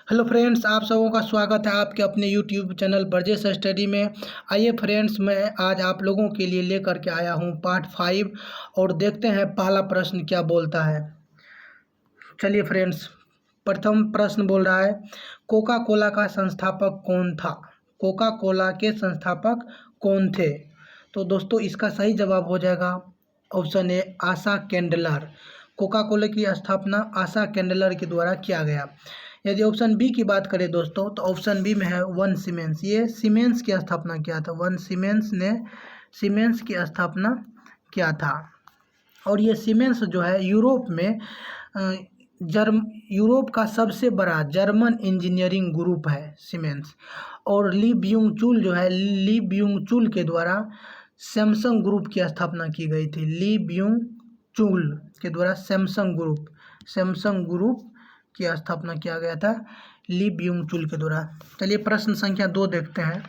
Hello friends, आप सबों का स्वागत है आपके अपने यूट्यूब चैनल बर्जेस स्टडी में। आइए फ्रेंड्स, मैं आज आप लोगों के लिए लेकर के आया हूं पार्ट 5 और देखते हैं पहला प्रश्न क्या बोलता है। चलिए फ्रेंड्स, प्रथम प्रश्न बोल रहा है, कोका कोला का संस्थापक कौन था। कोका कोला के संस्थापक कौन थे। तो दोस्तों इसका सही जवाब हो जाएगा option A, Asa Candler. Coca Cola की स्थापना आशा केंडलर के द्वारा किया गया। यदि ऑप्शन बी की बात करें दोस्तों, तो ऑप्शन बी में है वन सीमेंस। ये सीमेंस की स्थापना किया था। वन सीमेंस ने सीमेंस की स्थापना किया था। और ये सीमेंस जो है यूरोप में यूरोप का सबसे बड़ा जर्मन इंजीनियरिंग ग्रुप है सीमेंस। और ली ब्यूंग चुल जो है, ली ब्यूंग चुल के द्वारा सैमसंग ग्रुप की स्थापना की गई थी। ली ब्यूंग चुल के द्वारा सैमसंग ग्रुप की स्थापना किया गया था ली ब्यूंग चुल के द्वारा। चलिए प्रश्न संख्या 2 देखते हैं।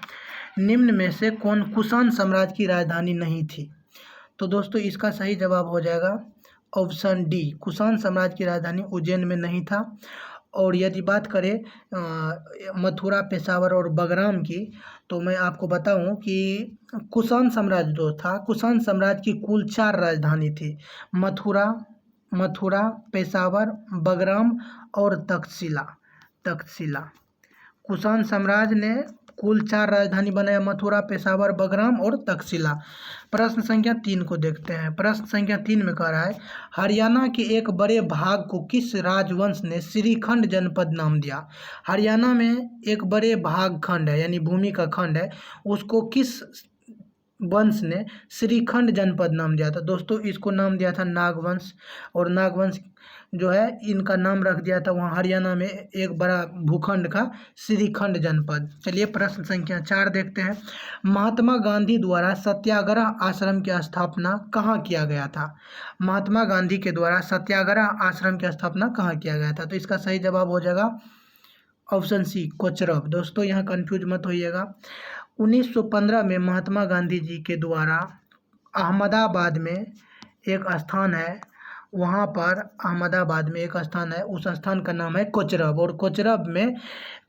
निम्न में से कौन कुषाण साम्राज्य की राजधानी नहीं थी। तो दोस्तों इसका सही जवाब हो जाएगा ऑप्शन डी, कुषाण साम्राज्य की राजधानी उज्जैन में नहीं था। और यदि बात करें मथुरा, पेशावर और बगराम की, तो मैं आपको बताऊं कि कुषाण साम्राज्य जो था, कुषाण साम्राज्य की कुल 4 राजधानी थी। मथुरा, पेशावर, बगराम और तक्षशिला। कुषाण साम्राज्य ने कुल 4 राजधानी बनाया, मथुरा, पेशावर, बगराम और तक्षशिला। प्रश्न संख्या 3 को देखते हैं। प्रश्न संख्या 3 में कह रहा है, हरियाणा के एक बड़े भाग को किस राजवंश ने श्रीखंड जनपद नाम दिया। हरियाणा में एक बड़े भाग खंड है, यानी भूमि का खंड है, उसको किस वंश ने श्रीखंड जनपद नाम दिया था। दोस्तों इसको नाम दिया था नागवंश। और नागवंश जो है इनका नाम रख दिया था वहाँ हरियाणा में एक बड़ा भूखंड का श्रीखंड जनपद। चलिए प्रश्न संख्या 4 देखते हैं। महात्मा गांधी द्वारा सत्याग्रह आश्रम की स्थापना कहाँ किया गया था। महात्मा गांधी के द्वारा सत्याग्रह आश्रम की स्थापना कहाँ किया गया था। तो इसका सही जवाब हो जाएगा ऑप्शन सी, कोचरब। दोस्तों यहाँ कंफ्यूज मत होइएगा। 1915 में महात्मा गांधी जी के द्वारा अहमदाबाद में एक स्थान है, वहाँ पर अहमदाबाद में एक स्थान है, उस स्थान का नाम है कोचरब। और कोचरब में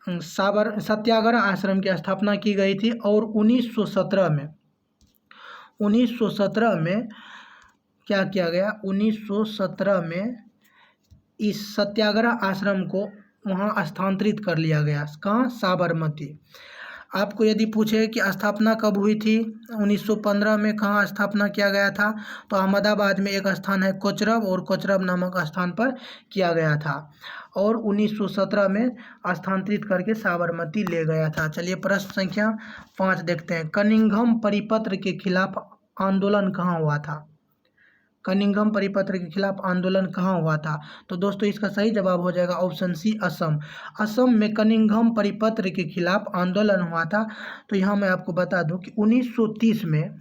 सत्याग्रह आश्रम की स्थापना की गई थी। और 1917 में क्या किया गया, 1917 में इस सत्याग्रह आश्रम को वहाँ स्थानांतरित कर लिया गया। कहाँ, साबरमती। आपको यदि पूछे कि स्थापना कब हुई थी, 1915 में कहाँ स्थापना किया गया था, तो अहमदाबाद में एक स्थान है कोचरब, और कोचरब नामक स्थान पर किया गया था। और 1917 में स्थानांतरित करके साबरमती ले गया था। चलिए प्रश्न संख्या 5 देखते हैं। कनिंघम परिपत्र के खिलाफ आंदोलन कहाँ हुआ था। कनिंघम परिपत्र के खिलाफ आंदोलन कहाँ हुआ था। तो दोस्तों इसका सही जवाब हो जाएगा ऑप्शन सी, असम। असम में कनिंघम परिपत्र के खिलाफ आंदोलन हुआ था। तो यहाँ मैं आपको बता दूं कि 1930 में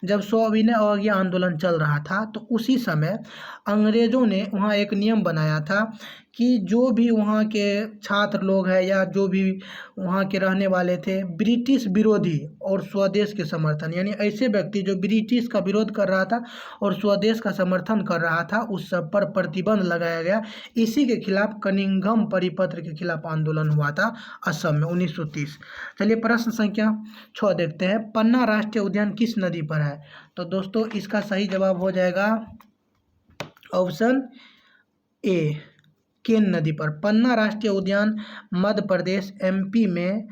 जब सविनय अवज्ञा आंदोलन चल रहा था, तो उसी समय अंग्रेज़ों ने वहाँ एक नियम बनाया था कि जो भी वहाँ के छात्र लोग हैं या जो भी वहाँ के रहने वाले थे, ब्रिटिश विरोधी और स्वदेश के समर्थन, यानी ऐसे व्यक्ति जो ब्रिटिश का विरोध कर रहा था और स्वदेश का समर्थन कर रहा था, उस सब पर प्रतिबंध लगाया गया। इसी के खिलाफ कनिंघम परिपत्र के खिलाफ आंदोलन हुआ था असम में 1930। चलिए प्रश्न संख्या 6 देखते हैं। पन्ना राष्ट्रीय उद्यान किस नदी पर है। तो दोस्तों इसका सही जवाब हो जाएगा ऑप्शन ए, केन नदी पर। पन्ना राष्ट्रीय उद्यान मध्य प्रदेश एमपी में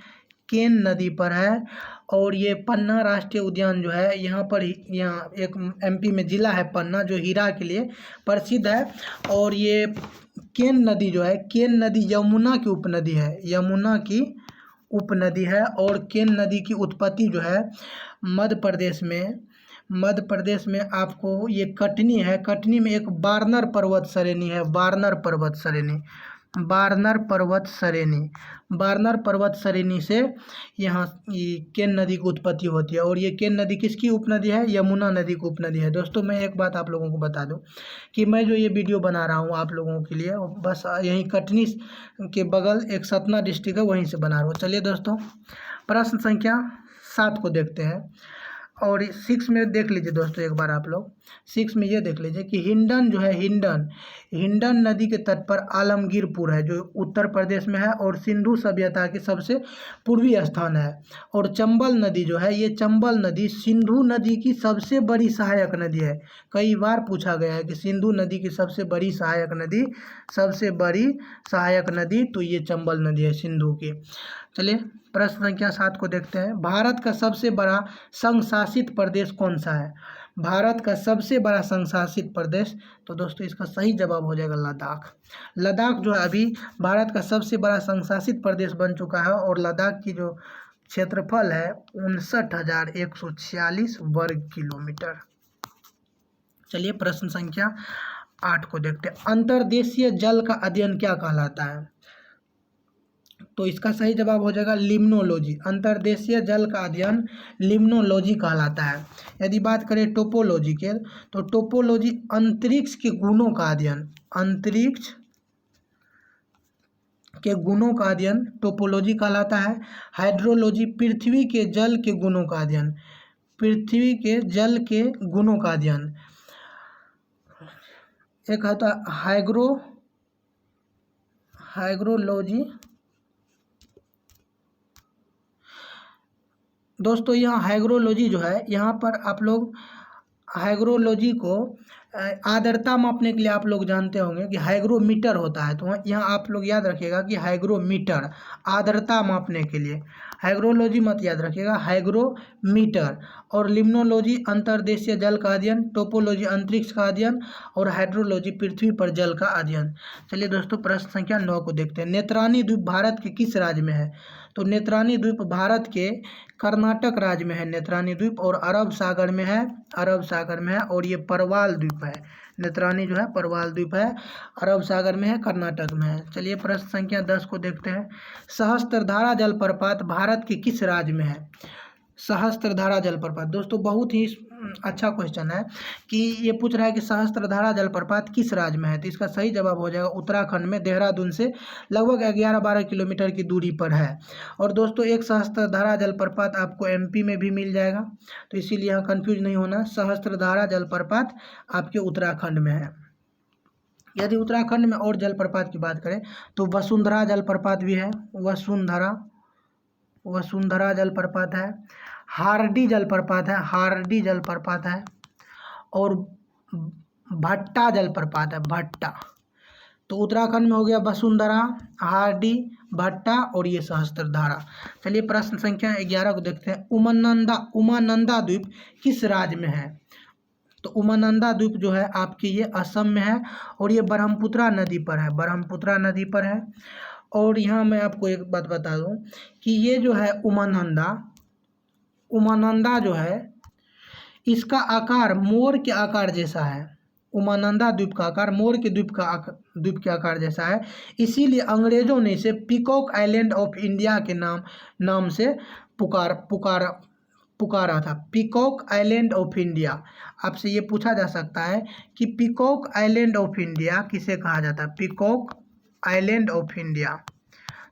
केन नदी पर है। और ये पन्ना राष्ट्रीय उद्यान जो है यहाँ एक एमपी में ज़िला है पन्ना, जो हीरा के लिए प्रसिद्ध है। और ये केन नदी जो है, केन नदी यमुना की उपनदी है, यमुना की उपनदी है। और केन नदी की उत्पत्ति जो है मध्य प्रदेश में आपको ये कटनी है। कटनी में एक बारनर पर्वत श्रेणी है, बारनर पर्वत श्रेणी से यहाँ केन नदी की उत्पत्ति होती है। और ये केन नदी किसकी उपनदी है, यमुना नदी की उपनदी है। दोस्तों मैं एक बात आप लोगों को बता दूं कि मैं जो ये वीडियो बना रहा हूँ आप लोगों के लिए, बस यहीं कटनी के बगल एक सतना डिस्ट्रिक्ट है, वहीं से बना रहा हूँ। चलिए दोस्तों प्रश्न संख्या 7 को देखते हैं। और 6 में देख लीजिए दोस्तों, एक बार आप लोग 6 में ये देख लीजिए कि हिंडन जो है, हिंडन नदी के तट पर आलमगीरपुर है जो उत्तर प्रदेश में है और सिंधु सभ्यता के सबसे पूर्वी स्थान है। और चंबल नदी जो है, ये चंबल नदी सिंधु नदी की सबसे बड़ी सहायक नदी है। कई बार पूछा गया है कि सिंधु नदी की सबसे बड़ी सहायक नदी तो ये चंबल नदी है सिंधु की। चलिए प्रश्न संख्या 7 को देखते हैं। भारत का सबसे बड़ा संघ शासित प्रदेश कौन सा है? भारत का सबसे बड़ा संघ शासित प्रदेश, तो दोस्तों इसका सही जवाब हो जाएगा लद्दाख। लद्दाख जो है अभी भारत का सबसे बड़ा संघ शासित प्रदेश बन चुका है और लद्दाख की जो क्षेत्रफल है 59,146 वर्ग किलोमीटर। चलिए प्रश्न संख्या 8 को देखते हैं। अंतर्देशीय जल का अध्ययन क्या कहलाता है? तो इसका सही जवाब हो जाएगा लिम्नोलॉजी। अंतर्देशीय जल का अध्ययन लिम्नोलॉजी कहलाता है। यदि बात करें टोपोलॉजी के, तो टोपोलॉजी अंतरिक्ष के गुणों का अध्ययन टोपोलॉजी कहलाता है। हाइड्रोलॉजी पृथ्वी के जल के गुणों का अध्ययन। एक होता हाइग्रोलॉजी। दोस्तों यहाँ हाइग्रोलॉजी जो है, यहाँ पर आप लोग हाइग्रोलॉजी को आर्द्रता मापने के लिए आप लोग जानते होंगे कि हाइग्रोमीटर होता है। तो यहाँ आप लोग याद रखिएगा कि हाइग्रोमीटर आर्द्रता मापने के लिए, हाइग्रोलॉजी मत याद रखिएगा, हाइग्रोमीटर। और लिम्नोलॉजी अंतर्देशीय जल का अध्ययन, टोपोलॉजी अंतरिक्ष का अध्ययन और हाइड्रोलॉजी पृथ्वी पर जल का अध्ययन। चलिए दोस्तों प्रश्न संख्या 9 को देखते हैं। नेत्रानी द्वीप भारत के किस राज्य में है? तो नेत्रानी द्वीप भारत के कर्नाटक राज्य में है नेत्रानी द्वीप, और अरब सागर में है और ये परवाल द्वीप है। नेत्रानी जो है परवाल द्वीप है, अरब सागर में है, कर्नाटक में है। चलिए प्रश्न संख्या 10 को देखते हैं। सहस्त्रधारा जलप्रपात भारत के किस राज्य में है? सहस्त्रधारा जलप्रपात, दोस्तों बहुत ही अच्छा क्वेश्चन है कि ये पूछ रहा है कि सहस्त्रधारा जलप्रपात किस राज्य में है। तो इसका सही जवाब हो जाएगा उत्तराखंड में, देहरादून से लगभग 11-12 किलोमीटर की दूरी पर है। और दोस्तों एक सहस्त्रधारा जलप्रपात आपको एमपी में भी मिल जाएगा, तो इसीलिए यहाँ कन्फ्यूज नहीं होना। सहस्त्रधारा जलप्रपात आपके उत्तराखंड में है। यदि उत्तराखंड में और जलप्रपात की बात करें तो वसुंधरा जलप्रपात भी है, वसुंधरा जलप्रपात है, हार्डी जलप्रपात है, और भट्टा जलप्रपात है, भट्टा। तो उत्तराखंड में हो गया वसुंधरा, हार्डी, भट्टा और ये सहस्त्रधारा। चलिए प्रश्न संख्या 11 को देखते हैं। उमानंदा द्वीप किस राज्य में है? तो उमानंदा द्वीप जो है आपके ये असम में है और ये ब्रह्मपुत्रा नदी पर है। और यहाँ मैं आपको एक बात बता दूं कि ये जो है उमानंदा जो है इसका आकार मोर के आकार जैसा है। उमानंदा द्वीप का आकार मोर के द्वीप के आकार जैसा है, इसीलिए अंग्रेजों ने इसे पीकॉक आइलैंड ऑफ इंडिया के नाम से पुकारा था। Peacock island of India. आपसे ये पूछा जा सकता है कि पीकॉक आइलैंड ऑफ इंडिया किसे कहा जाता है? पीकॉक आइलैंड ऑफ इंडिया,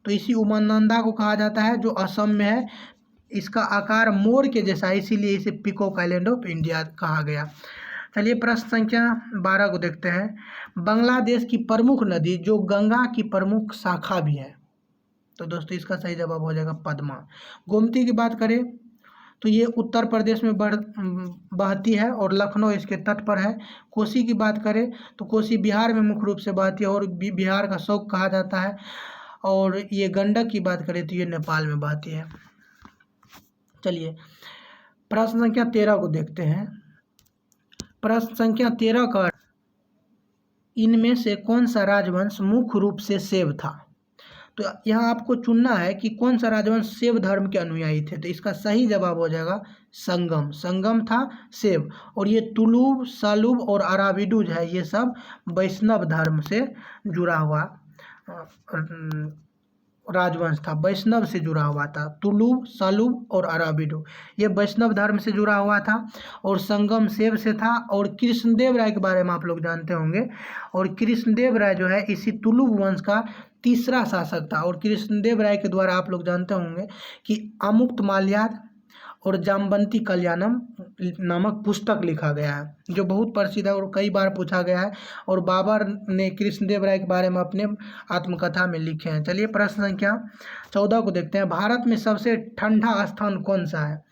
तो इसी उमानंदा को कहा जाता है जो असम में है। इसका आकार मोर के जैसा है, इसीलिए इसे पीकॉक आइलैंड ऑफ इंडिया कहा गया। चलिए प्रश्न संख्या 12 को देखते हैं। बांग्लादेश की प्रमुख नदी जो गंगा की प्रमुख शाखा भी है, तो दोस्तों इसका सही जवाब हो जाएगा पद्मा। गोमती की बात करें तो ये उत्तर प्रदेश में बहती है और लखनऊ इसके तट पर है। कोसी की बात करें तो कोसी बिहार में मुख्य रूप से बहती है और बिहार का शौक कहा जाता है। और ये गंडक की बात करें तो ये नेपाल में बहती है। चलिए प्रश्न संख्या 13 को देखते हैं। प्रश्न संख्या 13 का, इनमें से कौन सा राजवंश मुख्य रूप से शैव था? तो यहाँ आपको चुनना है कि कौन सा राजवंश शैव धर्म के अनुयायी थे। तो इसका सही जवाब हो जाएगा संगम था शैव। और ये तुलुव, सलुव और अराविडू जो है ये सब वैष्णव धर्म से जुड़ा हुआ राजवंश था, वैष्णव से जुड़ा हुआ था। तुलुव, सलुव और अराविडू ये वैष्णव धर्म से जुड़ा हुआ था और संगम शैव से था। और कृष्णदेव राय के बारे में आप लोग जानते होंगे, और कृष्णदेव राय जो है इसी तुलुव वंश का तीसरा शासक था। और कृष्णदेव राय के द्वारा आप लोग जानते होंगे कि अमुक्त माल्याद और जामवंती कल्याणम नामक पुस्तक लिखा गया है, जो बहुत प्रसिद्ध है और कई बार पूछा गया है। और बाबर ने कृष्णदेव राय के बारे में अपने आत्मकथा में लिखे हैं। चलिए प्रश्न संख्या 14 को देखते हैं। भारत में सबसे ठंडा स्थान कौन सा है?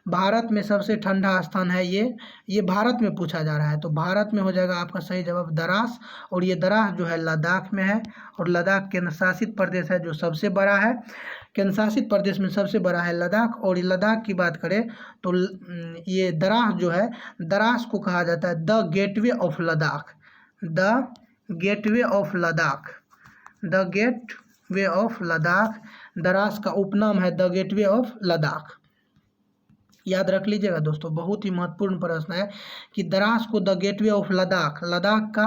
भारत में सबसे ठंडा स्थान है ये भारत में पूछा जा रहा है, तो भारत में हो जाएगा आपका सही जवाब द्रास। और ये द्रास जो है लद्दाख में है, और लद्दाख केंद्र शासित प्रदेश है जो सबसे बड़ा है। केंद्र शासित प्रदेश में सबसे बड़ा है लद्दाख। और लद्दाख की बात करें तो ये द्रास जो है, द्रास को कहा जाता है the gateway of Ladakh, the gateway of Ladakh, the gateway of Ladakh. Dras का उपनाम है द गेटवे ऑफ लद्दाख। याद रख लीजिएगा दोस्तों, बहुत ही महत्वपूर्ण प्रश्न है कि द्रास को the gateway of Ladakh, Ladakh का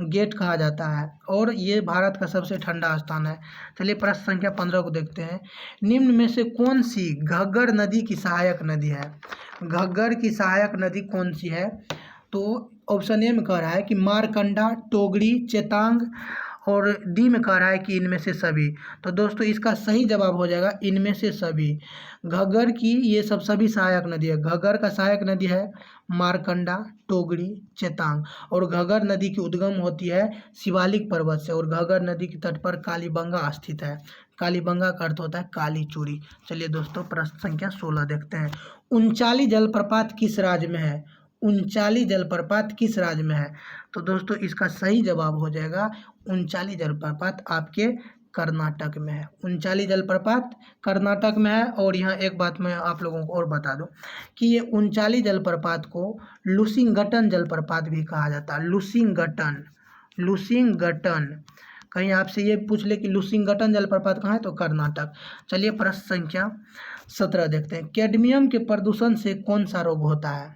गेट कहा जाता है, और ये भारत का सबसे ठंडा स्थान है। चलिए प्रश्न संख्या 15 को देखते हैं। निम्न में से कौन सी घग्गर नदी की सहायक नदी है? घग्गर की सहायक नदी कौन सी है? तो ऑप्शन ए में कह रहा है कि मारकंडा, टोगरी, चेतांग, और डी में कह रहा है कि इनमें से सभी। तो दोस्तों इसका सही जवाब हो जाएगा इनमें से सभी। घग्गर की ये सभी सहायक नदी है। घग्गर का सहायक नदी है मारकंडा, टोगरी, चेतांग। और घग्गर नदी की उद्गम होती है शिवालिक पर्वत से, और घग्गर नदी के तट पर कालीबंगा स्थित है। कालीबंगा का अर्थ होता है काली चूड़ी। चलिए दोस्तों प्रश्न संख्या 16 देखते हैं। उनचाली जलप्रपात किस राज्य में है? उनचाली जलप्रपात किस राज्य में है? तो दोस्तों इसका सही जवाब हो जाएगा उनचाली जलप्रपात आपके कर्नाटक में है। उनचाली जलप्रपात कर्नाटक में है। और यहाँ एक बात मैं आप लोगों को और बता दूं कि ये उनचाली जलप्रपात को लुसिंगटन जलप्रपात भी कहा जाता है। Lushington, Lushington. कहीं आपसे ये पूछ ले कि लुसिंगटन जलप्रपात कहाँ है, तो कर्नाटक। चलिए प्रश्न संख्या 17 देखते हैं। कैडमियम के प्रदूषण से कौन सा रोग होता है?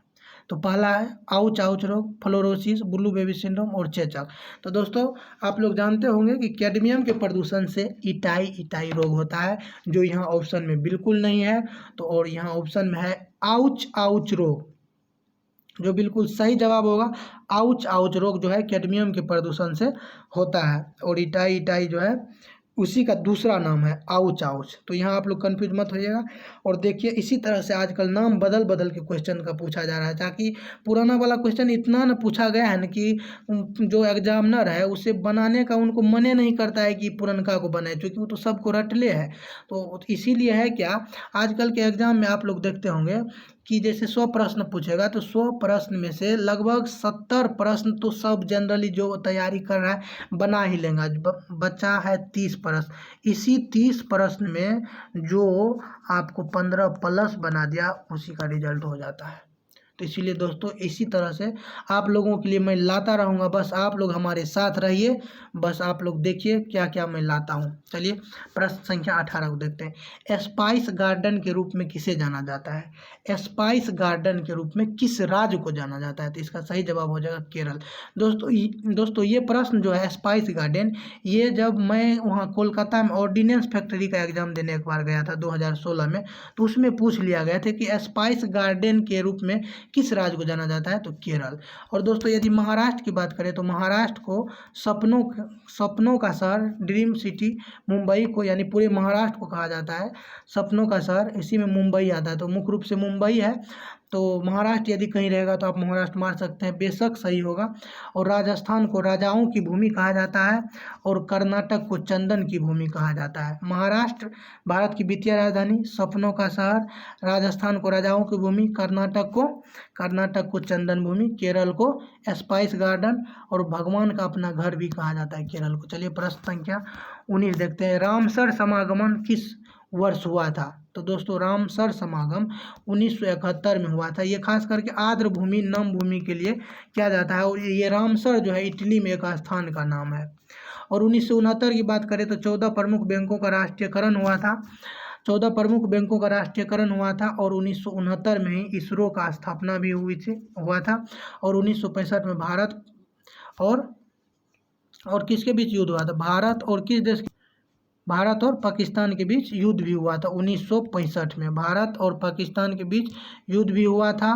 तो पहला है आउच आउच रोग, फ्लोरोसिस, ब्लू बेबी सिंड्रोम और चेचक। तो दोस्तों आप लोग जानते होंगे कि कैडमियम के प्रदूषण से इटाई रोग होता है, जो यहाँ ऑप्शन में बिल्कुल नहीं है। तो और यहाँ ऑप्शन में है आउच आउच रोग, जो बिल्कुल सही जवाब होगा। आउच आउच रोग जो है कैडमियम के प्रदूषण से होता है, और इटाई जो है उसी का दूसरा नाम है आउच आउच। तो यहाँ आप लोग कंफ्यूज मत होइएगा। और देखिए इसी तरह से आजकल नाम बदल बदल के क्वेश्चन का पूछा जा रहा है, ताकि पुराना वाला क्वेश्चन इतना न पूछा गया है न कि जो एग्जामिनर है उसे बनाने का उनको मने नहीं करता है कि पुरनका को बनाए, क्योंकि वो तो सबको रटले है। तो इसीलिए है क्या, आजकल के एग्जाम में आप लोग देखते होंगे कि जैसे 100 प्रश्न पूछेगा तो 100 प्रश्न में से लगभग 70 प्रश्न तो सब जनरली जो तैयारी कर रहा है बना ही लेगा। बचा है 30 प्रश्न। इसी 30 प्रश्न में जो आपको 15 प्लस बना दिया उसी का रिजल्ट हो जाता है। तो इसीलिए दोस्तों इसी तरह से आप लोगों के लिए मैं लाता रहूँगा, बस आप लोग हमारे साथ रहिए, बस आप लोग देखिए क्या क्या मैं लाता हूँ। चलिए प्रश्न संख्या 18 को देखते हैं। स्पाइस गार्डन के रूप में किसे जाना जाता है? स्पाइस गार्डन के रूप में किस राज्य को जाना जाता है? तो इसका सही जवाब हो जाएगा केरल। दोस्तों ये प्रश्न जो है स्पाइस गार्डन, ये जब मैं वहाँ कोलकाता में ऑर्डिनेंस फैक्ट्री का एग्जाम देने एक बार गया था 2016 में, तो उसमें पूछ लिया गया था कि स्पाइस गार्डन के रूप में किस राज्य को जाना जाता है? तो केरल। और दोस्तों यदि महाराष्ट्र की बात करें तो महाराष्ट्र को सपनों का शहर, ड्रीम सिटी मुंबई को, यानी पूरे महाराष्ट्र को कहा जाता है सपनों का शहर। इसी में मुंबई आता है, तो मुख्य रूप से मुंबई है। तो महाराष्ट्र यदि कहीं रहेगा तो आप महाराष्ट्र मार सकते हैं, बेशक सही होगा। और राजस्थान को राजाओं की भूमि कहा जाता है, और कर्नाटक को चंदन की भूमि कहा जाता है। महाराष्ट्र भारत की वित्तीय राजधानी, सपनों का शहर, राजस्थान को राजाओं की भूमि, कर्नाटक को चंदन भूमि, केरल को स्पाइस गार्डन, और भगवान का अपना घर भी कहा जाता है केरल को। चलिए प्रश्न संख्या 19 देखते हैं। रामसर समागमन किस वर्ष हुआ था? तो दोस्तों रामसर समागम 1971 में हुआ था। ये खास करके आर्द्र भूमि, नम भूमि के लिए किया जाता है, और ये रामसर जो है इटली में एक स्थान का नाम है। और 1969 की बात करें तो 14 प्रमुख बैंकों का राष्ट्रीयकरण हुआ था। 14 प्रमुख बैंकों का राष्ट्रीयकरण हुआ था, और 1969 में ही इसरो का स्थापना भी हुआ था। और 1965 में भारत और किसके बीच युद्ध हुआ था? भारत और पाकिस्तान के बीच युद्ध भी हुआ था 1965 में। भारत और पाकिस्तान के बीच युद्ध भी हुआ था।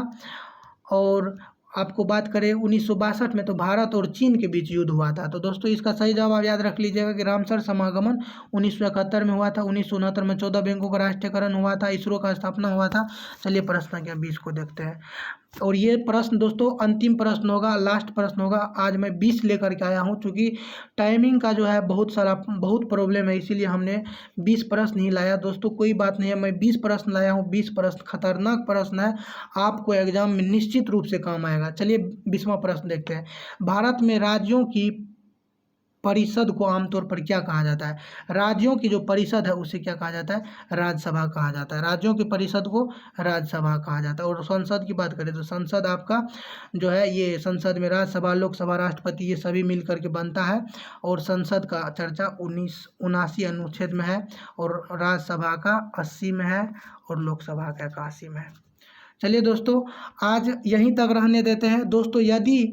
और आपको बात करें 1962 में तो भारत और चीन के बीच युद्ध हुआ था। तो दोस्तों इसका सही जवाब आप याद रख लीजिएगा कि रामसर समागमन 1971 में हुआ था। 1969 में 14 बैंकों का राष्ट्रीयकरण हुआ था। इसरो का स्थापना हुआ था। चलिए प्रश्न संख्या 20 को देखते हैं। और ये प्रश्न दोस्तों अंतिम प्रश्न होगा, लास्ट प्रश्न होगा। आज मैं 20 लेकर के आया हूँ, क्योंकि टाइमिंग का जो है बहुत प्रॉब्लम है, इसीलिए हमने 20 प्रश्न ही लाया। दोस्तों कोई बात नहीं है, मैं 20 प्रश्न लाया हूँ। 20 प्रश्न खतरनाक प्रश्न है, आपको एग्जाम में निश्चित रूप से काम आएगा। चलिए 20वां प्रश्न देखते हैं। भारत में राज्यों की परिषद को आमतौर पर क्या कहा जाता है? राज्यों की जो परिषद है उसे क्या कहा जाता है? राज्यसभा कहा जाता है। राज्यों की परिषद को राज्यसभा कहा जाता है। और संसद की बात करें तो संसद आपका जो है, ये संसद में राज्यसभा, लोकसभा, राष्ट्रपति ये सभी मिल करके बनता है। और संसद का चर्चा 79 अनुच्छेद में है, और राज्यसभा का 80 में है, और लोकसभा का 81 में है। चलिए दोस्तों आज यहीं तक रहने देते हैं। दोस्तों यदि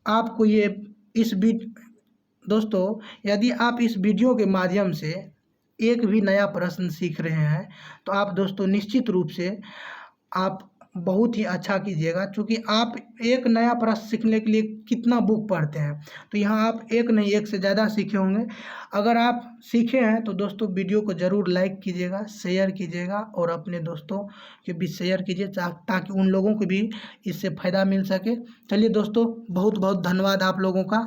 आपको यदि आप इस वीडियो के माध्यम से एक भी नया प्रश्न सीख रहे हैं, तो आप दोस्तों निश्चित रूप से आप बहुत ही अच्छा कीजिएगा, क्योंकि आप एक नया प्रश्न सीखने के लिए कितना बुक पढ़ते हैं, तो यहाँ आप एक नहीं, एक से ज़्यादा सीखे होंगे। अगर आप सीखे हैं तो दोस्तों वीडियो को ज़रूर लाइक कीजिएगा, शेयर कीजिएगा, और अपने दोस्तों के बीच शेयर कीजिए, ताकि उन लोगों को भी इससे फ़ायदा मिल सके। चलिए दोस्तों बहुत बहुत धन्यवाद आप लोगों का।